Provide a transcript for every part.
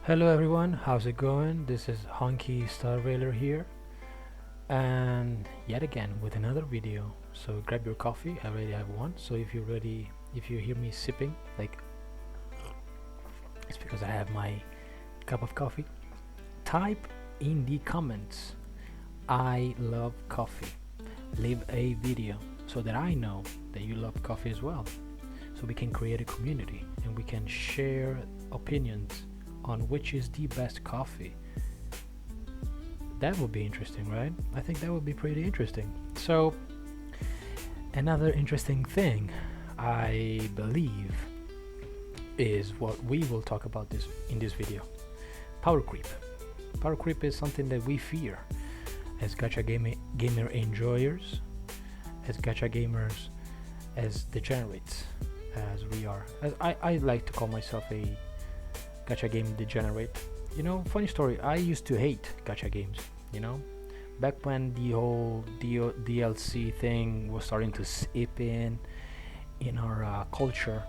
Hello everyone, how's it going? This is Honkai Star Railer here, and yet again with another video. So grab your coffee, I already have one. So if you hear me sipping, like it's because I have my cup of coffee. Type in the comments, I love coffee. Leave a video so that I know that you love coffee as well. So we can create a community and we can share opinions on which is the best coffee. That would be interesting, right? I think that would be pretty interesting. So another interesting thing I believe is what we will talk about in this video. Power creep. Power creep is something that we fear as gacha gamer enjoyers, as gacha gamers, as degenerates as we are. As I like to call myself a gacha game degenerate. You know, funny story, I used to hate gacha games, you know, back when the whole DLC thing was starting to seep in our culture.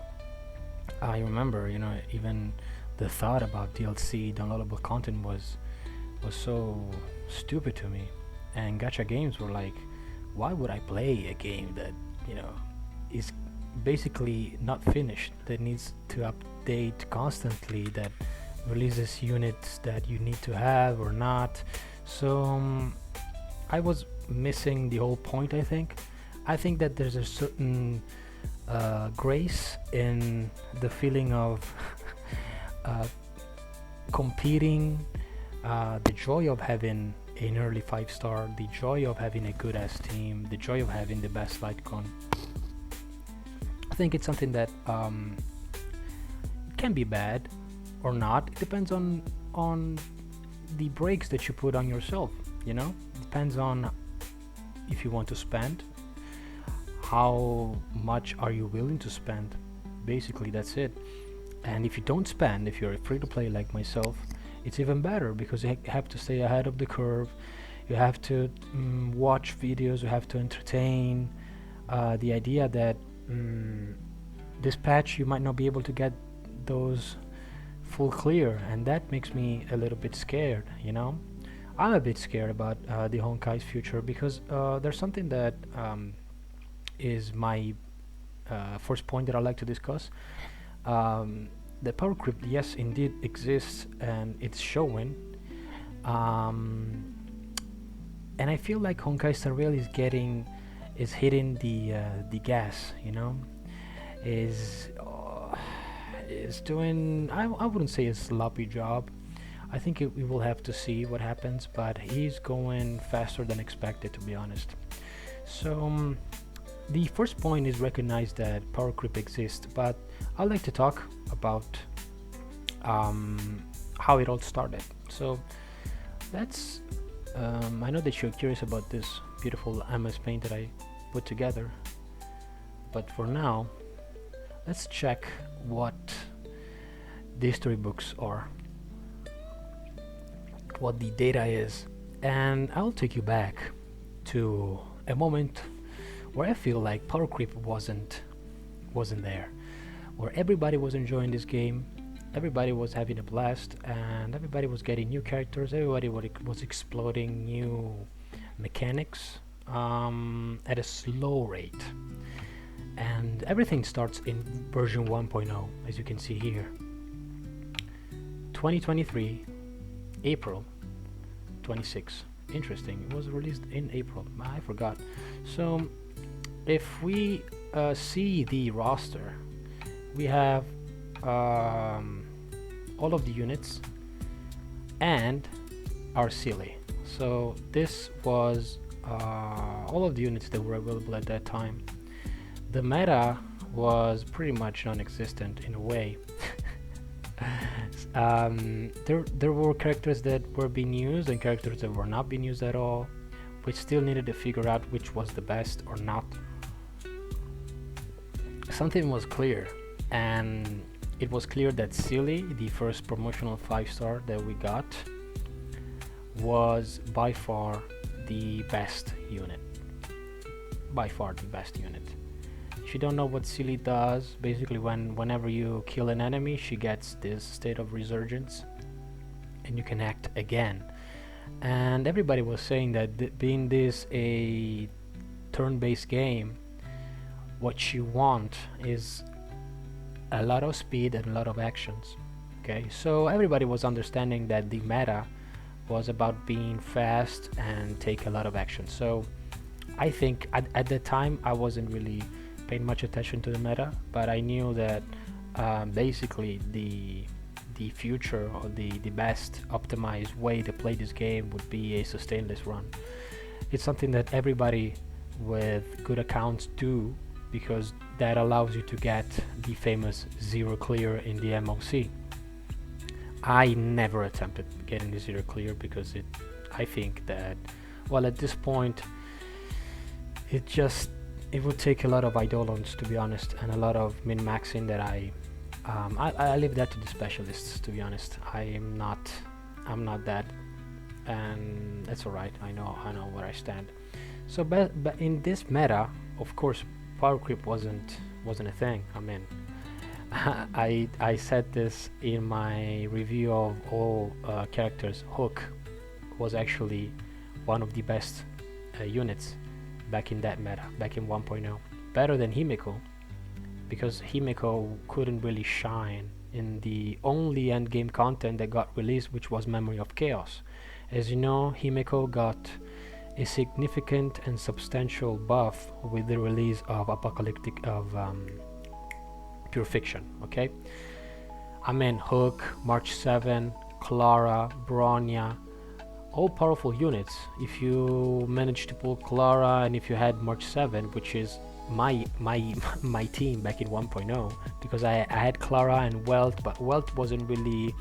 I remember, you know, even the thought about DLC downloadable content was so stupid to me, and gacha games were like, why would I play a game that, you know, is basically not finished, that needs to update constantly, that releases units that you need to have or not. So I was missing the whole point. I think that there's a certain grace in the feeling of competing, the joy of having an early 5-star, the joy of having a good ass team, the joy of having the best light con. I think it's something that it can be bad or not. It depends on the brakes that you put on yourself. You know, it depends on if you want to spend, how much are you willing to spend. Basically, that's it. And if you don't spend, if you're free to play like myself, it's even better because you have to stay ahead of the curve. You have to watch videos. You have to entertain. The idea that this patch you might not be able to get those full clear, and that makes me a little bit scared. You know, I'm a bit scared about the Honkai's future because there's something that is my first point that I'd like to discuss. The power creep, yes, indeed exists, and it's showing. And I feel like Honkai Star Rail is hitting the gas. You know, is doing, I wouldn't say a sloppy job. I think we will have to see what happens, but he's going faster than expected, to be honest. So the first point is recognize that power creep exists, but I'd like to talk about how it all started. So let's I know that you're curious about this beautiful MS Paint that I put together, but for now let's check what the storybooks are, what the data is, and I'll take you back to a moment where I feel like power creep wasn't there, where everybody was enjoying this game, everybody was having a blast, and everybody was getting new characters, everybody was exploding new mechanics at a slow rate. And everything starts in version 1.0, as you can see here. 2023, April 26. Interesting, it was released in April. I forgot. So if we see the roster, we have all of the units and our Seele. So this was all of the units that were available at that time. The meta was pretty much non-existent in a way. There were characters that were being used and characters that were not being used at all. We still needed to figure out which was the best or not. Something was clear, and it was clear that Seele, the first promotional 5-star that we got, was by far the best unit. By far the best unit. If you don't know what Seele does, basically whenever you kill an enemy, she gets this state of resurgence, and you can act again. And everybody was saying that being this a turn-based game, what you want is a lot of speed and a lot of actions. Okay, so everybody was understanding that the meta was about being fast and take a lot of action. So I think at the time I wasn't really paying much attention to the meta, but I knew that basically the future or the best optimized way to play this game would be a sustainless run. It's something that everybody with good accounts do, because that allows you to get the famous zero clear in the MOC. I never attempted getting the zero clear because I think that, well, at this point it would take a lot of eidolons, to be honest, and a lot of min-maxing that I leave that to the specialists, to be honest. I'm not that, and that's alright. I know where I stand. So but in this meta, of course, Powercreep wasn't a thing. I mean, I said this in my review of all characters. Hook was actually one of the best units back in that meta, back in 1.0. Better than Himiko, because Himiko couldn't really shine in the only endgame content that got released, which was Memory of Chaos. As you know, Himiko got a significant and substantial buff with the release of Pure Fiction. Okay, I mean, Hook, March 7, Clara, Bronya, all powerful units. If you managed to pull Clara, and if you had March 7, which is my team back in 1.0, because I had Clara and Wealth, but Wealth wasn't really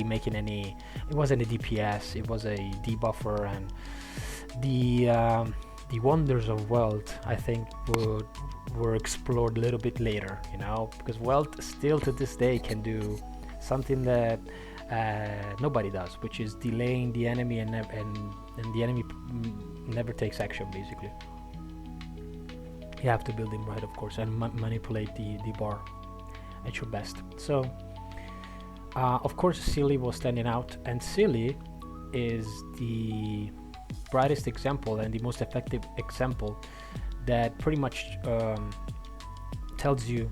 making any. It wasn't a DPS, it was a debuffer, and the wonders of Wealth, I think, were explored a little bit later, you know, because Wealth still to this day can do something that nobody does, which is delaying the enemy, and the enemy never takes action. Basically, you have to build him right, of course, and manipulate the bar at your best. So of course Seele was standing out, and Seele is the brightest example and the most effective example that pretty much tells you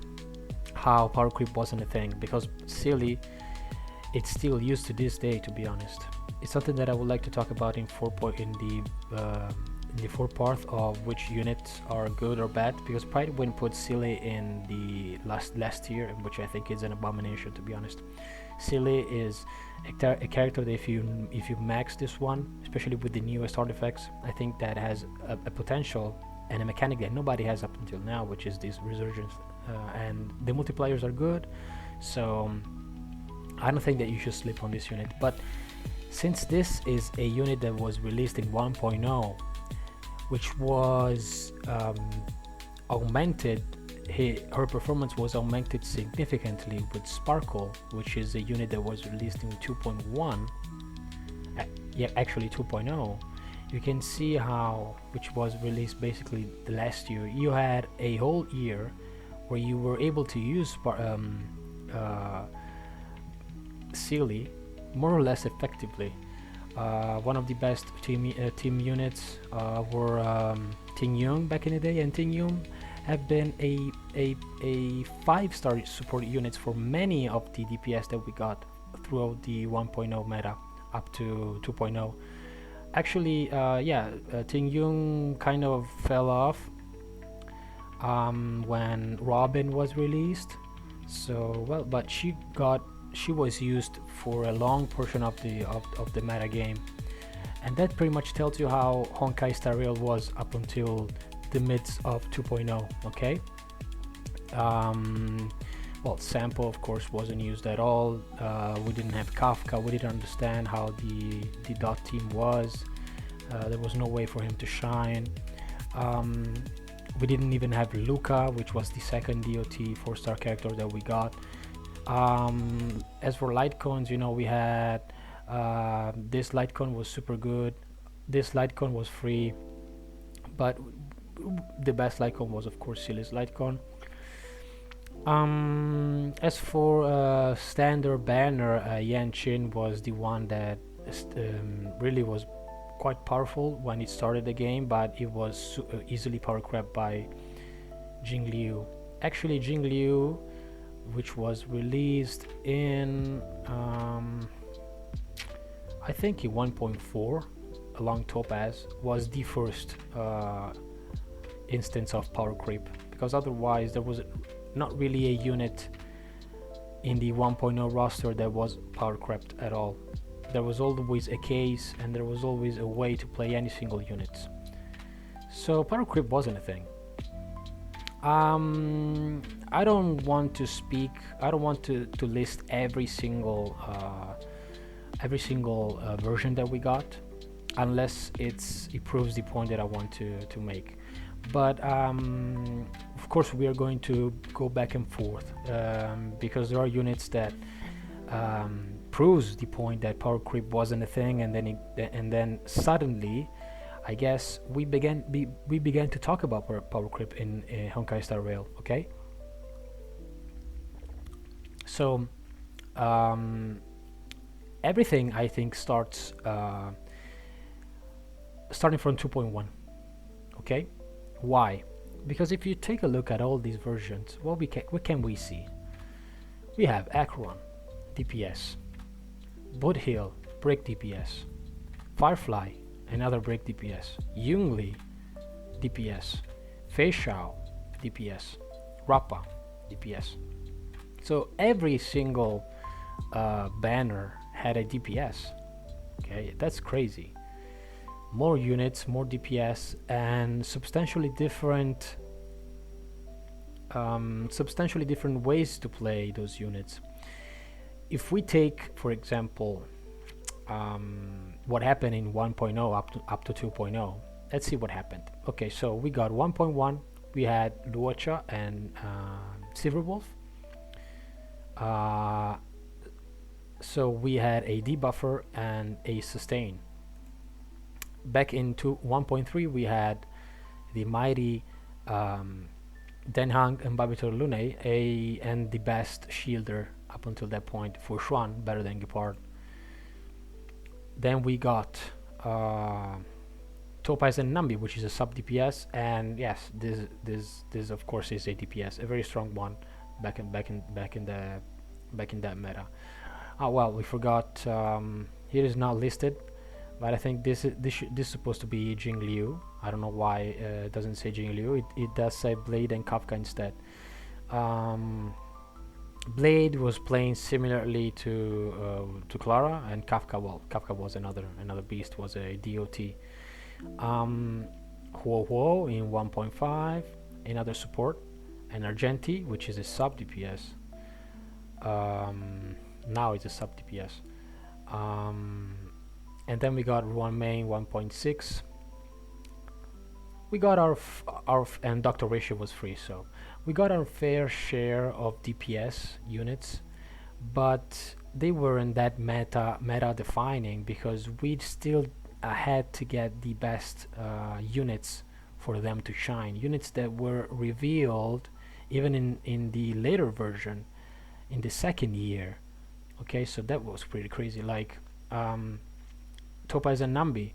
how power creep wasn't a thing, because Seele, it's still used to this day, to be honest. It's something that I would like to talk about in the fourth part of which units are good or bad, because probably wouldn't put Seele in the last tier, which I think is an abomination, to be honest. Seele is a character that if you max this one, especially with the newest artifacts, I think that has a potential and a mechanic that nobody has up until now, which is this resurgence, and the multipliers are good, so I don't think that you should sleep on this unit. But since this is a unit that was released in 1.0, which was augmented, her performance was augmented significantly with Sparkle, which is a unit that was released in 2.1, actually 2.0. You can see how, which was released basically the last year, you had a whole year where you were able to use Seele more or less effectively. One of the best team units were Ting Yun back in the day, and Ting Yun have been a 5-star support units for many of the DPS that we got throughout the 1.0 meta up to 2.0. Actually, Ting Yun kind of fell off when Robin was released. So well, but she was used for a long portion of the meta game, and that pretty much tells you how Honkai Star Rail was up until the midst of 2.0. Okay. Well, Sample of course wasn't used at all. We didn't have Kafka. We didn't understand how the dot team was. There was no way for him to shine. We didn't even have Luca, which was the second DOT 4-star character that we got. As for Litecoins, you know, we had this Litecoin was super good. This Litecoin was free, but the best Litecoin was of course Seele's Litecoin. As for standard banner, Yan Qin was the one that really was quite powerful when it started the game, but it was easily power crept by Jing Liu. Actually, Jing Liu, which was released in I think in 1.4 along Topaz, was the first instance of power creep, because otherwise there was not really a unit in the 1.0 roster that was power crept at all. There was always a case and there was always a way to play any single units. So power creep wasn't a thing. I don't want to speak. I don't want to list every single version that we got, unless it proves the point that I want to make. But of course we are going to go back and forth, because there are units that proves the point that power creep wasn't a thing, and then suddenly, I guess we began to talk about power creep in Honkai Star Rail. Okay, so everything I think starts starting from 2.1. Okay, why? Because if you take a look at all these versions, what can we see? We have Acheron, DPS, Hill, break DPS, Firefly, another break DPS, Yungli, DPS, Fei Shao, DPS, Rappa, DPS. So every single banner had a DPS. Okay, that's crazy. More units, more DPS, and substantially different ways to play those units. If we take, for example, what happened in 1.0 up to 2.0, let's see what happened. Okay, so we got 1.1, we had Luocha and Silverwolf. So we had a debuffer and a sustain. Back into 1.3 we had the mighty Denhang and Babitor Lune, and the best shielder up until that point for Xuan, better than Gepard. Then we got Topaz and Nambi, which is a sub DPS, and yes, this of course is a DPS, a very strong one back in that meta. Well, we forgot, here is not listed, but I think this is supposed to be Jing Liu. I don't know why it doesn't say Jing Liu. It does say Blade and Kafka instead. Blade was playing similarly to Clara, and Kafka, well, Kafka was another beast, was a DOT. Huo in 1.5, another support, and Argenti, which is a sub DPS. Now it's a sub DPS. And then we got Ruan Main 1.6. We got our and Dr. Ratio was free, so we got our fair share of DPS units, but they weren't that meta defining, because we still had to get the best units for them to shine. Units that were revealed even in the later version, in the second year. Okay, so that was pretty crazy. Like Topaz and Nambi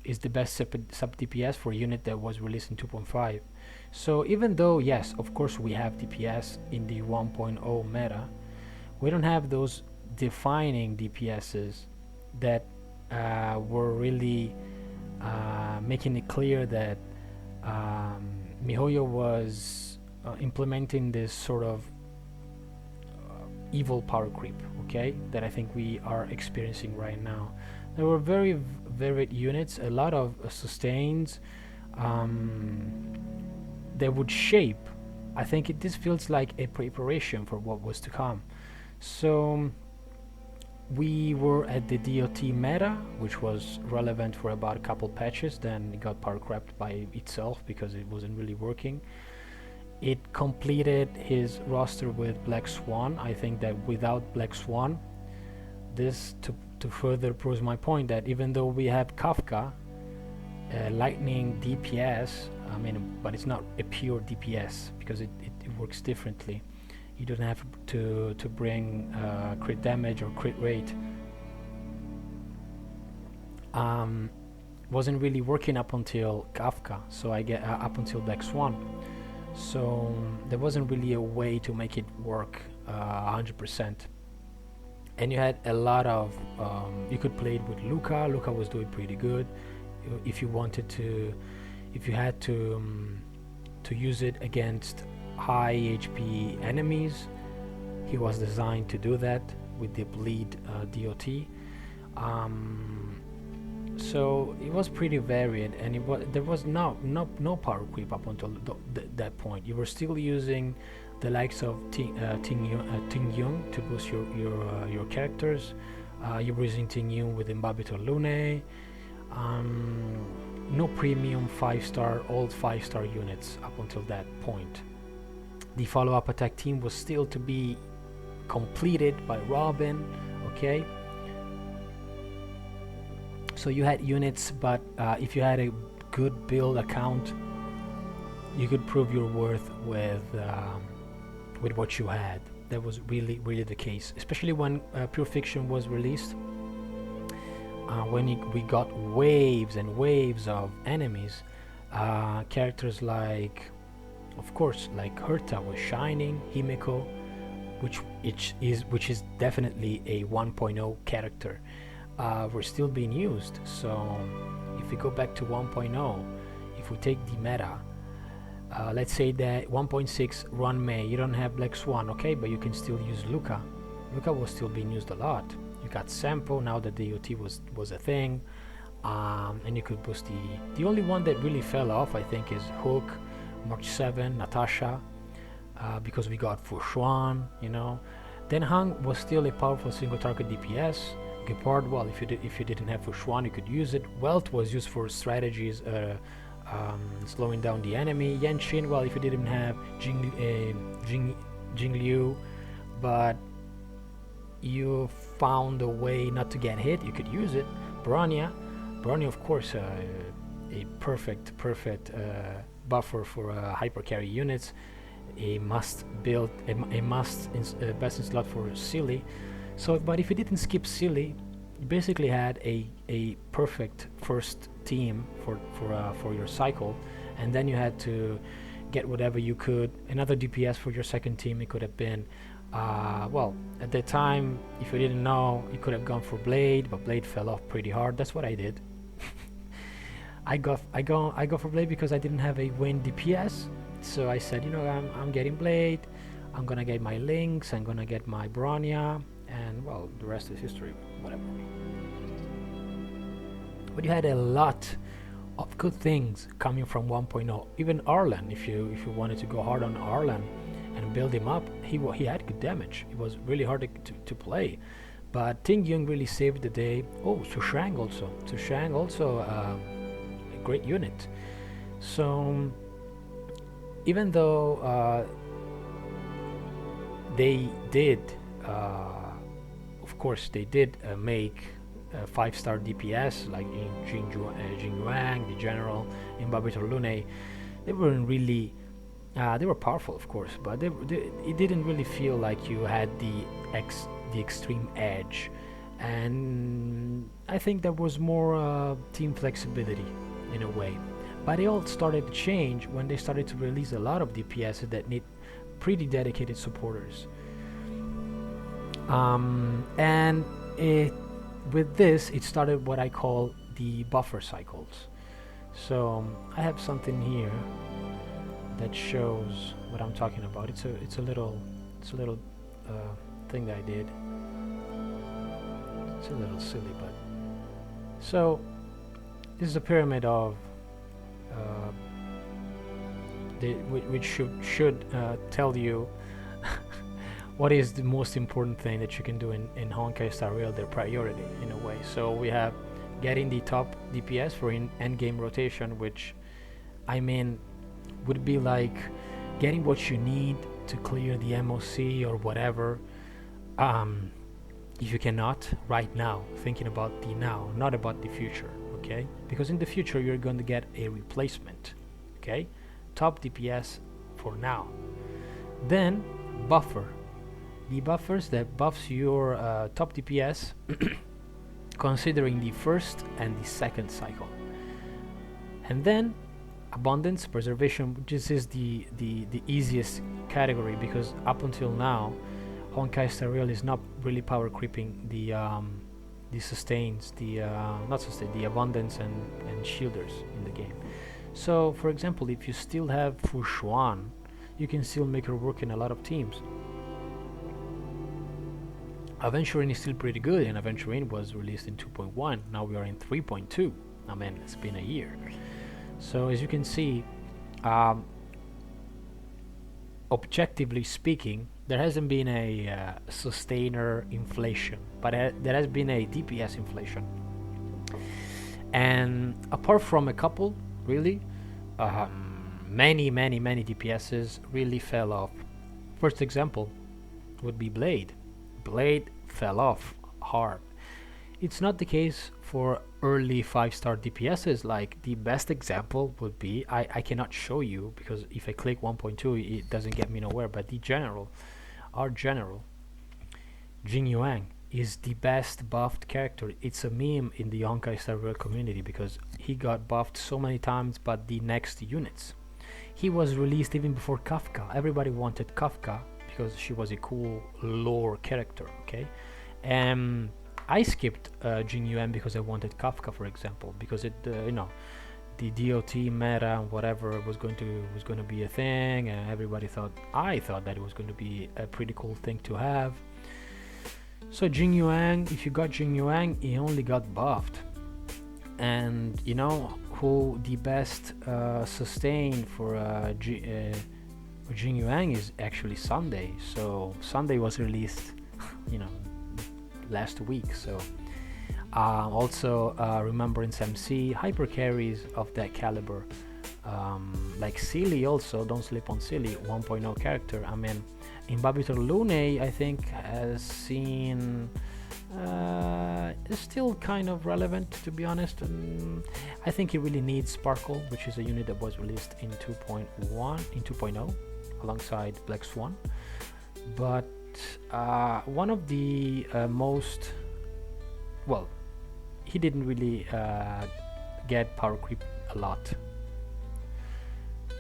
is the best sub DPS for a unit that was released in 2.5. So even though, yes, of course we have DPS in the 1.0 meta, we don't have those defining DPSs that were really making it clear that MiHoYo was implementing this sort of evil power creep, okay, that I think we are experiencing right now. There were very varied units, a lot of sustains that would shape. I think this feels like a preparation for what was to come. So we were at the DOT meta, which was relevant for about a couple patches, then it got power crept by itself because it wasn't really working. It completed his roster with Black Swan. I think that without Black Swan, this to further proves my point that even though we have Kafka, lightning DPS. I mean, but it's not a pure DPS because it works differently. You don't have to bring crit damage or crit rate. Wasn't really working up until Kafka, so I get up until Black Swan. So there wasn't really a way to make it work 100%. And you had a lot of you could play it with Luca. Luca was doing pretty good. If you wanted to, if you had to use it against high HP enemies, he was designed to do that with the bleed DOT. So it was pretty varied, and there was no power creep up until that point. You were still using the likes of Ting Yun to boost your characters. You were using Ting Yun with Imbabitor Lune. No premium 5-star, old 5-star units up until that point. The follow-up attack team was still to be completed by Robin. Okay. So you had units, but if you had a good build account, you could prove your worth with what you had. That was really the case, especially when Pure Fiction was released. When we got waves and waves of enemies, characters like, of course, like Herta was shining, Himeko, which is definitely a 1.0 character. Were still being used. So if we go back to 1.0, if we take the meta, let's say that 1.6 run May, you don't have Black Swan, okay, but you can still use Luca. Luca was still being used a lot. You got Sampo now that DOT was a thing, and you could boost the only one that really fell off, I think, is Hook, March 7, Natasha, because we got Fushuan, you know. Then Hang was still a powerful single target DPS. Gepard, well, if you didn't have Fushuan, you could use it. Welt was used for strategies, slowing down the enemy. Yanshin, well, if you didn't have Jingliu, but you found a way not to get hit, you could use it. Bronya, of course, a perfect buffer for hyper carry units. A must build, a must best in slot for Seele. So, but if you didn't skip Seele, you basically had a perfect first team for your cycle, and then you had to get whatever you could. Another DPS for your second team. It could have been, well, at the time, if you didn't know, you could have gone for Blade, but Blade fell off pretty hard. That's what I did. I go for Blade because I didn't have a win DPS. So I said, you know, I'm getting Blade. I'm gonna get my Lynx. I'm gonna get my Bronya. And well, the rest is history, whatever. But you had a lot of good things coming from 1.0. Even Arlan, if you wanted to go hard on Arlan and build him up, he had good damage. It was really hard to play, but Ting Yun really saved the day. Oh, Sushang also a great unit. So even though they did. Of course, they did make 5-star DPS like in Jing Yuang, the General, in Imbabitor Lune. They weren't really, they were powerful, of course, but it didn't really feel like you had the extreme edge. And I think there was more team flexibility in a way. But it all started to change when they started to release a lot of DPS that need pretty dedicated supporters. And with this, it started what I call the buffer cycles. So I have something here that shows what I'm talking about. It's a little thing that I did. It's a little silly, but so this is a pyramid of which should tell you what is the most important thing that you can do in Honkai Star Rail, their priority in a way. So we have getting the top DPS for end game rotation, which I mean would be like getting what you need to clear the MOC or whatever. If you cannot right now, thinking about the now, not about the future, okay? Because in the future you're going to get a replacement, okay? Top DPS for now. Then buffer, the buffers that buffs your top DPS considering the first and the second cycle. And then abundance, preservation, which is the easiest category, because up until now Honkai Star Rail is not really power creeping the sustains, the not sustain, the abundance and shielders in the game. So for example, if you still have Fushuan, you can still make her work in a lot of teams. Aventurine is still pretty good, and Aventurine was released in 2.1. Now we are in 3.2. I mean, it's been a year. So as you can see, objectively speaking, there hasn't been a sustainer inflation, but there has been a DPS inflation. And apart from a couple, really, many DPSs really fell off. First example would be Blade. Blade fell off hard. It's not the case for early 5-star DPSs. Like, the best example would be, I cannot show you because if I click 1.2 it doesn't get me nowhere, but the general, our general Jing Yuan is the best buffed character. It's a meme in the Honkai Star Rail community because he got buffed so many times, but the next units. He was released even before Kafka. Everybody wanted Kafka because she was a cool lore character, okay? I skipped Jing Yuan because I wanted Kafka, for example, because it, you know, the DOT meta and whatever was going to be a thing, and everybody thought, I thought that it was going to be a pretty cool thing to have. So Jing Yuan, if you got Jing Yuan, he only got buffed. And you know who the best sustain for Jing Yuan is? Actually Sunday. So Sunday was released, you know, last week. So also Remembrance MC, hyper carries of that caliber, like Seele. Also don't sleep on Seele, 1.0 character. I mean, Imbibitor Lune, I think, has seen is still kind of relevant, to be honest. I think he really needs Sparkle, which is a unit that was released in 2.0 alongside Black Swan. But one of the most, well, he didn't really get power creep a lot.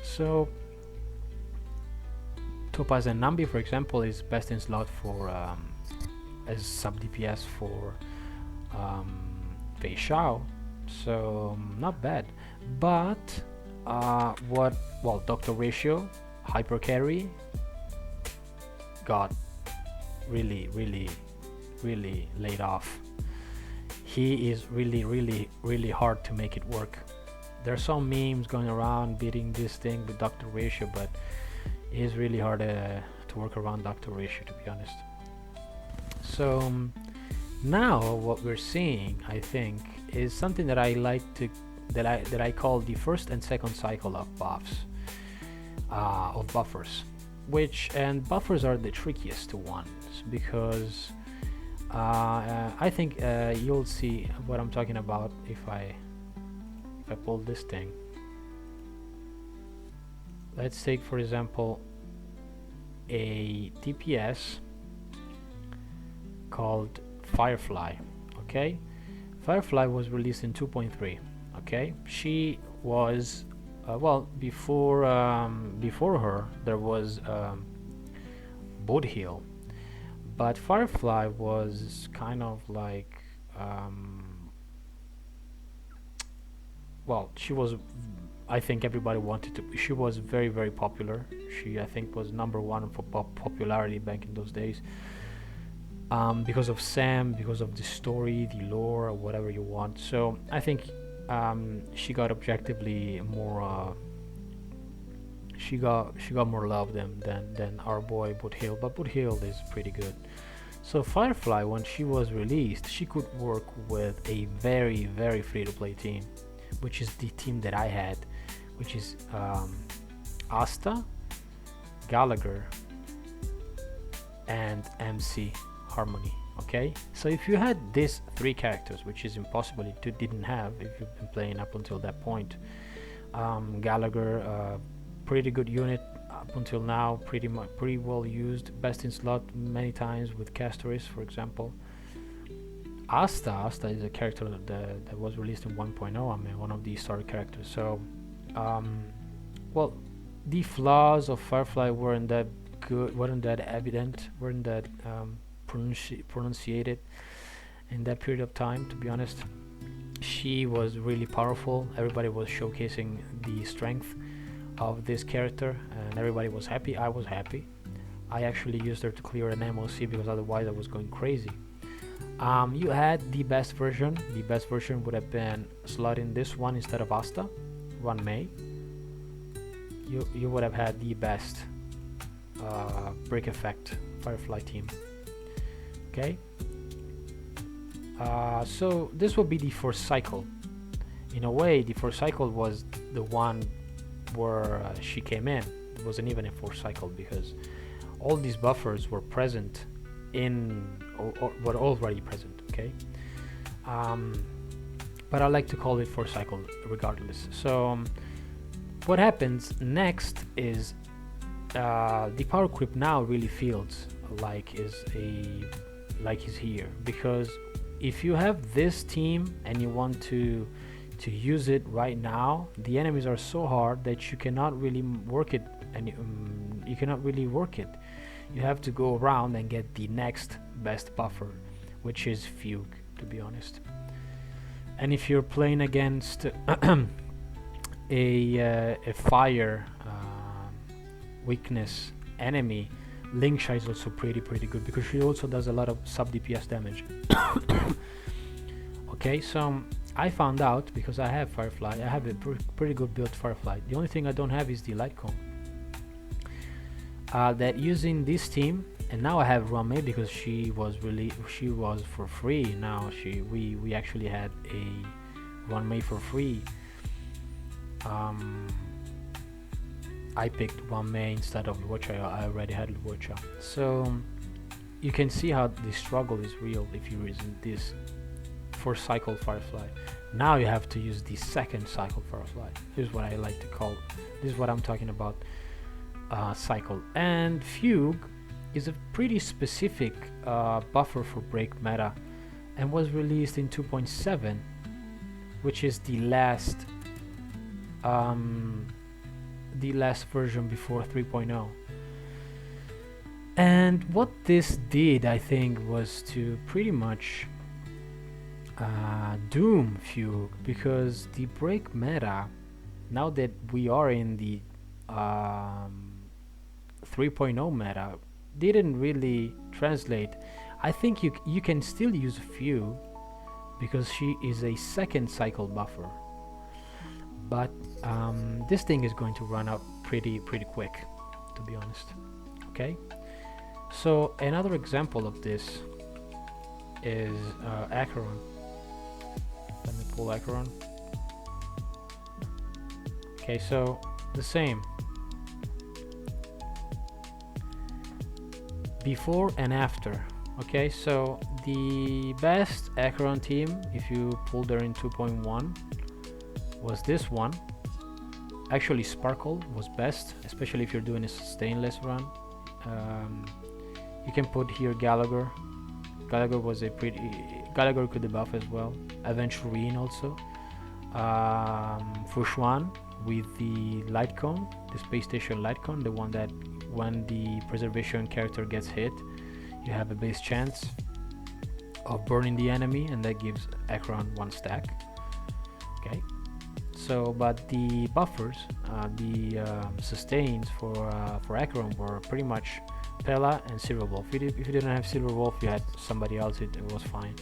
So Topaz and Nambi, for example, is best in slot for as sub DPS for Fei Shao, so not bad. But Dr. Ratio, hyper carry, got really laid off. He is really hard to make it work. There's some memes going around beating this thing with Dr. Ratio, but it is really hard to work around Dr. Ratio, to be honest. So now what we're seeing, I think, is something that I like to that I call the first and second cycle of buffs, of buffers, and buffers are the trickiest ones because I think you'll see what I'm talking about if I pull this thing. Let's take, for example, a DPS called Firefly. Okay, Firefly was released in 2.3. Okay, she was before her there was Budhill, but Firefly was kind of like she was, I think everybody wanted to, she was very popular. She, I think, was #1 for popularity back in those days, because of Sam, because of the story, the lore, or whatever you want. So I think she got objectively more she got more love than our boy Budhill, but Budhill is pretty good. So Firefly, when she was released, she could work with a very free-to-play team, which is the team that I had, which is Asta, Gallagher, and MC Harmony. Okay, so if you had these three characters, which is impossible to didn't have if you've been playing up until that point, Gallagher, pretty good unit up until now, pretty well used, best in slot many times with Castoris, for example. Asta is a character that was released in 1.0. I mean, one of the starter characters. So, well, the flaws of Firefly weren't that good, weren't that evident, weren't that pronunciated in that period of time. To be honest, she was really powerful. Everybody was showcasing the strength of this character, and everybody was happy. I was happy. I actually used her to clear an MOC because otherwise I was going crazy. You had the best version. The best version would have been slotting this one instead of Asta, one May. You would have had the best break effect Firefly team. Okay. So this will be the first cycle. In a way, the first cycle was the one where she came in. It wasn't even a first cycle because all these buffers were present in or were already present. Okay. But I like to call it first cycle regardless. So what happens next is the Powercreep now really feels like is here, because if you have this team and you want to use it right now, the enemies are so hard that you cannot really work it, and you cannot really work it. You have to go around and get the next best buffer, which is Fugue, to be honest. And if you're playing against a fire weakness enemy, Lingsha is also pretty good because she also does a lot of sub DPS damage. Okay, so I found out, because I have Firefly, I have a pretty good built Firefly. The only thing I don't have is the light cone. That using this team, and now I have Rame because she was for free. Now we actually had a Rame for free. I picked Rame instead of Luocha. I already had Luocha. So you can see how the struggle is real if you're using this first cycle Firefly. Now you have to use the second cycle Firefly. This is what I like to call, this is what I'm talking about, cycle. And Fugue is a pretty specific buffer for break meta and was released in 2.7, which is the last version before 3.0. And what this did, I think, was to pretty much doom Fugue, because the break meta, now that we are in the 3.0 meta, didn't really translate. I think you can still use Fugue because she is a second cycle buffer, but this thing is going to run out pretty quick, to be honest. Okay, so another example of this is Acheron. Let me pull Acheron. Okay, so the same before and after. Okay, so the best Acheron team, if you pulled her in 2.1, was this one. Actually, Sparkle was best, especially if you're doing a stainless run. You can put here Gallagher. Gallagher could debuff as well. Aventurine also. Fushuan with the light cone, the space station light cone, the one that when the preservation character gets hit, you have a base chance of burning the enemy, and that gives Acheron 1 stack. Okay, so but the buffers, the sustains for Acheron were pretty much Pella and Silver Wolf. If you didn't have Silver Wolf, you had somebody else, it was fine.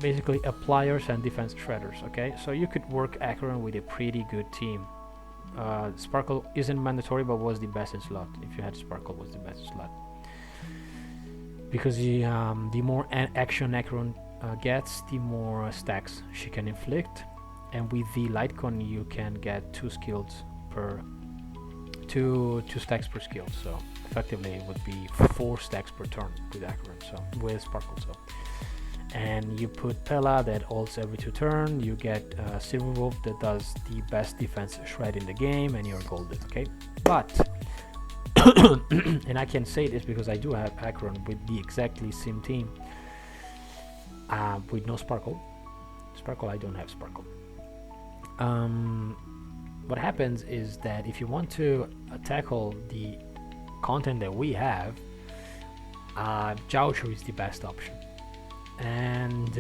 Basically appliers and defense shredders. Okay, so you could work Acheron with a pretty good team. Sparkle isn't mandatory, but was the best in slot. If you had Sparkle, was the best in slot, because the more action Acheron gets, the more stacks she can inflict, and with the light cone you can get 2 skills per two stacks per skill, so effectively it would be 4 stacks per turn with Acheron, so with Sparkle. So, and you put Pella that ults every 2 turns. You get Silver Wolf that does the best defense shred in the game, and you're golden. Okay, but and I can say this because I do have Acheron with the exactly same team, with no Sparkle. I don't have Sparkle. What happens is that if you want to tackle the content that we have, Joucher is the best option. And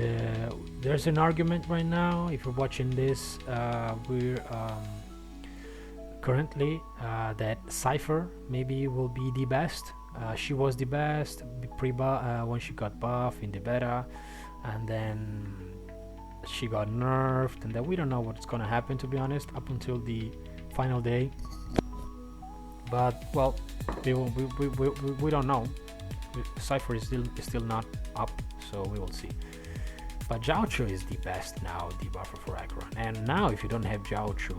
there's an argument right now. If you're watching this, we're currently that Cypher maybe will be the best. She was the best when she got buff in the beta, and then she got nerfed, and then we don't know what's gonna happen, to be honest, up until the final day. But well, we don't know. Cypher is still not up, so we will see. But Joucher is the best now, the buffer for Acheron. And now if you don't have Joucher,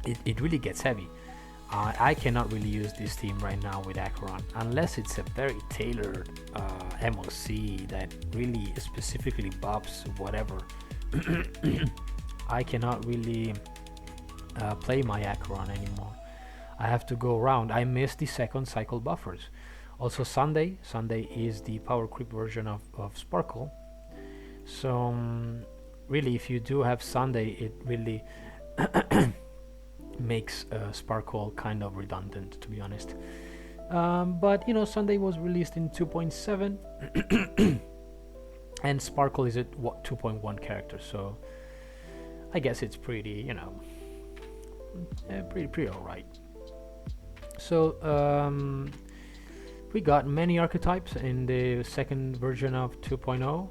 it really gets heavy. I cannot really use this team right now with Acheron unless it's a very tailored MOC that really specifically buffs whatever. I cannot really play my Acheron anymore. I have to go around. I miss the second cycle buffers. Also Sunday is the Powercreep version of Sparkle. So really, if you do have Sunday, it really makes Sparkle kind of redundant, to be honest. But you know, Sunday was released in 2.7 and Sparkle is at 2.1 character, so I guess it's pretty, you know, pretty alright. So we got many archetypes in the second version of 2.0.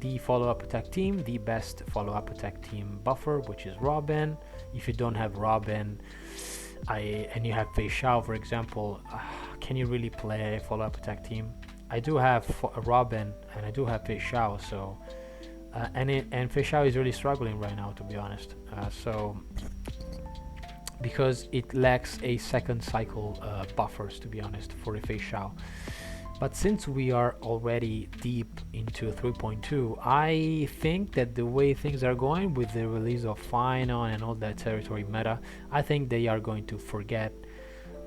The follow-up attack team, the best follow-up attack team buffer, which is Robin. If you don't have Robin, and you have Fei Xiao, for example, can you really play a follow-up attack team? I do have Robin and I do have Fei Xiao, so and Fei Xiao is really struggling right now, to be honest. So because it lacks a second cycle buffers, to be honest, for a Fei Xiao. But since we are already deep into 3.2, I think that the way things are going with the release of Final and all that territory meta, I think they are going to forget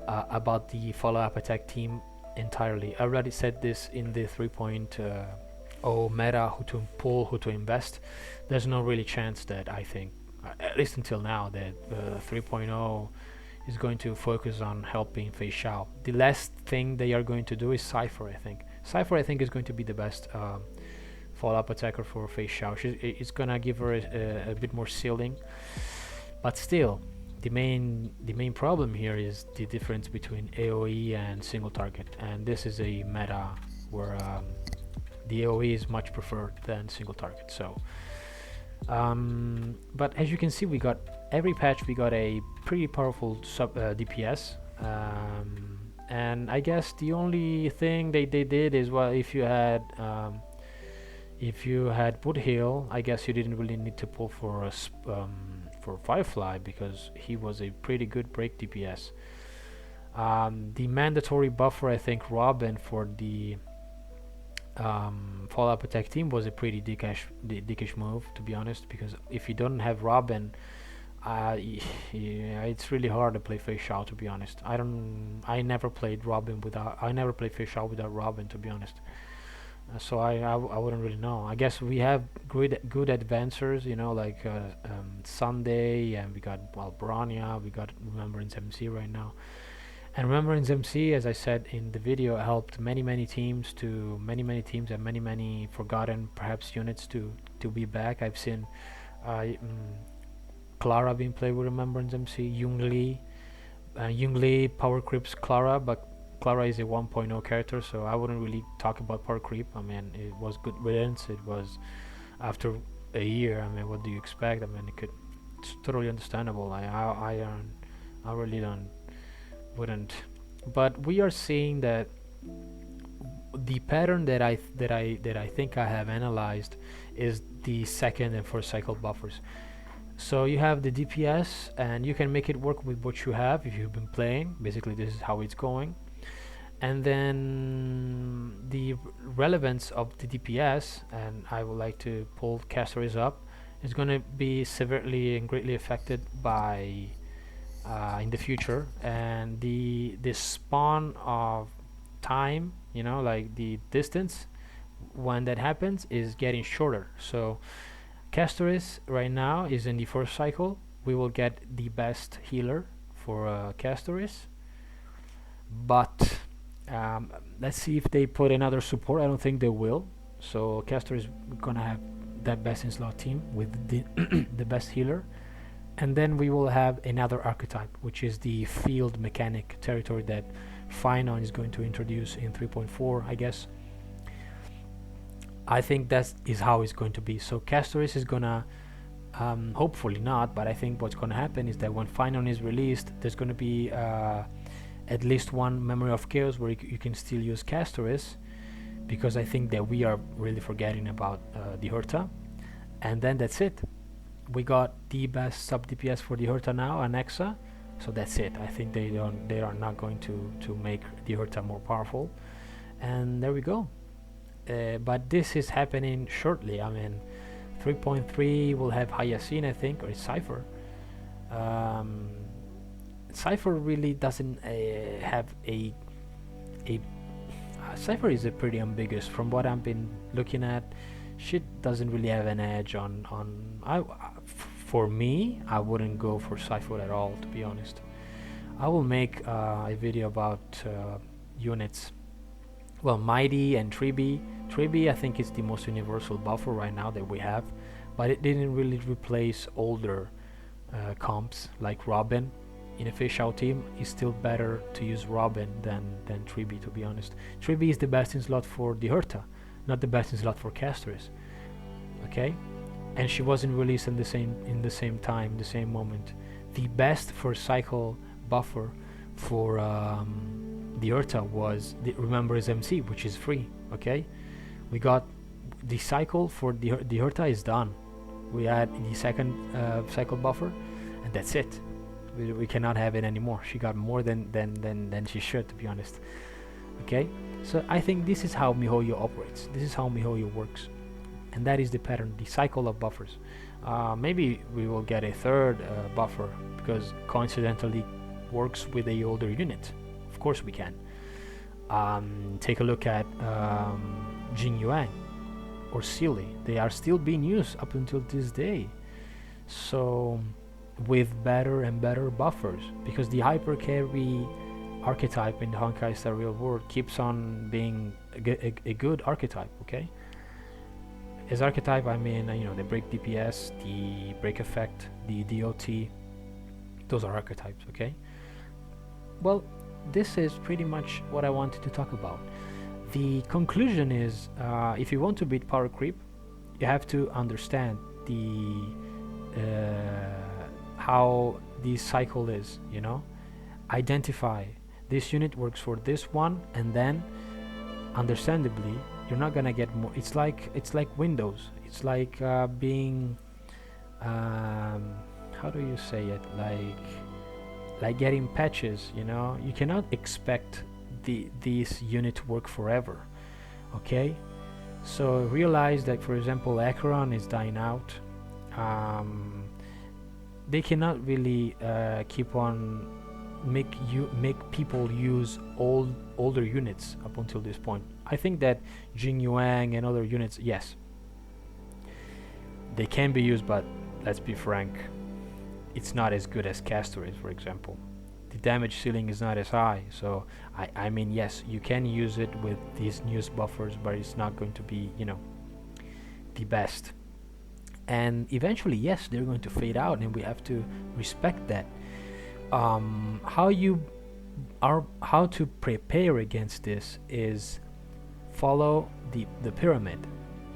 about the follow-up attack team entirely. I already said this in the 3.0 meta, who to pull, who to invest. There's no really chance that, I think, at least until now, that 3.0 is going to focus on helping Fei Xiao. The last thing they are going to do is Cypher, I think. Cypher, I think, is going to be the best follow-up attacker for Fei Xiao. It's gonna give her a bit more ceiling, but still, the main problem here is the difference between AoE and single target, and this is a meta where the AoE is much preferred than single target. So but as you can see, we got every patch we got a pretty powerful DPS, and I guess the only thing they did is, well, if you had Wood Heal, I guess you didn't really need to pull for Firefly, because he was a pretty good break DPS. The mandatory buffer, I think Robin for the follow-up attack team was a pretty dickish move, to be honest, because if you don't have Robin, it's really hard to play Fei Xiao, to be honest. I never played Fei Xiao without Robin, to be honest. So I wouldn't really know. I guess we have good advancers, you know, like Sunday, and we got, well, Bronya, we got Remembrance MC right now. And Remembrance MC, as I said in the video, helped many teams and many forgotten perhaps units to be back. I've seen Clara being played with Remembrance MC, Yung Lee Powercreeps Clara, but Clara is a 1.0 character, so I wouldn't really talk about Powercreep. I mean, it was good riddance. It was after a year. I mean, what do you expect? I mean, it's totally understandable. I really wouldn't. But we are seeing that the pattern that I think I have analyzed is the second and first cycle buffers. So you have the DPS, and you can make it work with what you have if you've been playing. Basically, this is how it's going. And then the relevance of the DPS, and I would like to pull Castoris up, is going to be severely and greatly affected by in the future. And the spawn of time, you know, like the distance when that happens, is getting shorter. So Castoris right now is in the first cycle. We will get the best healer for Castoris, but let's see if they put another support. I don't think they will. So Castoris is gonna have that best in slot team with the the best healer, and then we will have another archetype, which is the field mechanic territory that Finon is going to introduce in 3.4, I guess. I think that is how it's going to be. So Castoris is gonna, hopefully not, but I think what's gonna happen is that when Finon is released, there's gonna be at least one Memory of Chaos where you can still use Castoris, because I think that we are really forgetting about the Hurta, and then that's it. We got the best sub DPS for the Hurta now, Anexa, so that's it. I think they are not going to make the Hurta more powerful, and there we go. But this is happening shortly. I mean, 3.3 will have Hyacinth, I think, or it's Cypher. Cypher really doesn't have a Cypher is a pretty ambiguous. From what I've been looking at, she doesn't really have an edge on. For me, I wouldn't go for Cypher at all, to be honest. I will make a video about units. Well, Mighty and Tribi. Tribi, I think, is the most universal buffer right now that we have, but it didn't really replace older comps like Robin. In a fish out team, it's still better to use Robin than Tribi, to be honest. Tribi is the best in slot for the Hurta, not the best in slot for Castoris. Okay, and she wasn't released in the same time, the same moment. The best for cycle buffer for the Hurta was remember is MC, which is free. Okay, we got the cycle for the Hurta is done. We add the second cycle buffer, and that's it. We cannot have it anymore. She got more than she should, to be honest. Okay, so I think this is how MiHoYo operates. This is how MiHoYo works, and that is the pattern, the cycle of buffers. Maybe we will get a third buffer because coincidentally works with a older unit. Of course we can. Take a look at Jing Yuan or Seele. They are still being used up until this day. So with better and better buffers, because the hyper carry archetype in the Honkai Star Real World keeps on being a good archetype. Okay, as archetype I mean the break DPS, the break effect, the DOT, those are archetypes. Okay, well, this is pretty much what I wanted to talk about. The conclusion is, if you want to beat Powercreep, you have to understand the how the cycle is, identify this unit works for this one, and then understandably you're not gonna get more. It's like Windows. It's like being how do you say it, like getting patches. You cannot expect this unit to work forever. Okay, so realize that, for example, Acheron is dying out. They cannot really keep on make people use older units up until this point. I think that Jing Yuan and other units, yes, they can be used, but let's be frank, it's not as good as Castoris, for example. The damage ceiling is not as high, so I mean, yes, you can use it with these news buffers, but it's not going to be the best. And eventually, yes, they're going to fade out, and we have to respect that. How to prepare against this is follow the pyramid.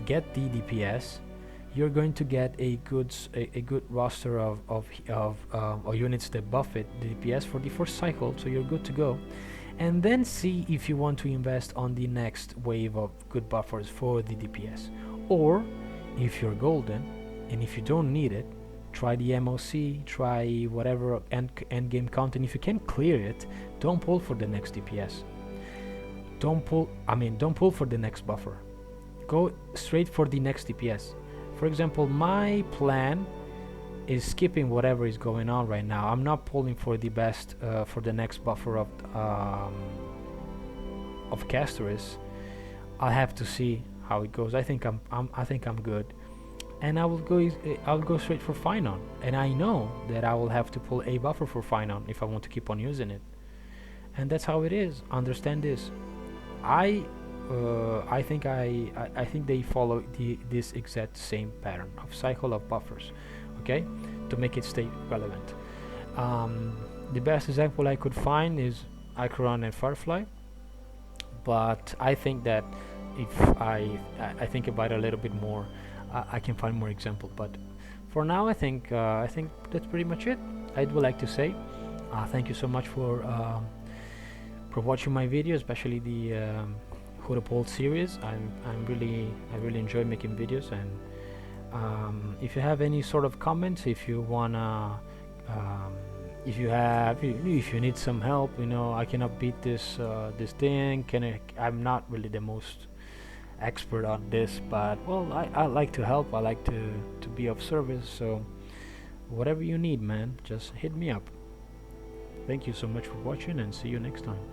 Get the DPS. You're going to get a good roster of units that buff it, the DPS for the first cycle, so you're good to go. And then see if you want to invest on the next wave of good buffers for the DPS, or if you're golden and if you don't need it, try the MOC, try whatever end game content. If you can clear it, don't pull for the next DPS. Don't pull for the next buffer. Go straight for the next DPS. For example, my plan is skipping whatever is going on right now. I'm not pulling for the best for the next buffer of Castoris. I'll have to see how it goes. I think I'm good, and I'll go straight for Finon. And I know that I will have to pull a buffer for Finon if I want to keep on using it. And that's how it is. Understand this. I think they follow this exact same pattern of cycle of buffers, okay, to make it stay relevant. The best example I could find is Acheron and Firefly, but I think that if I think about it a little bit more, I can find more examples. But for now, I think that's pretty much it. I would like to say thank you so much for watching my video, especially the Who the Pole series. I really enjoy making videos, and if you have any sort of comments, if you wanna if you need some help, I cannot beat this thing. I'm not really the most expert on this, but well, I like to help. I like to be of service. So whatever you need, man, just hit me up. Thank you so much for watching, and see you next time.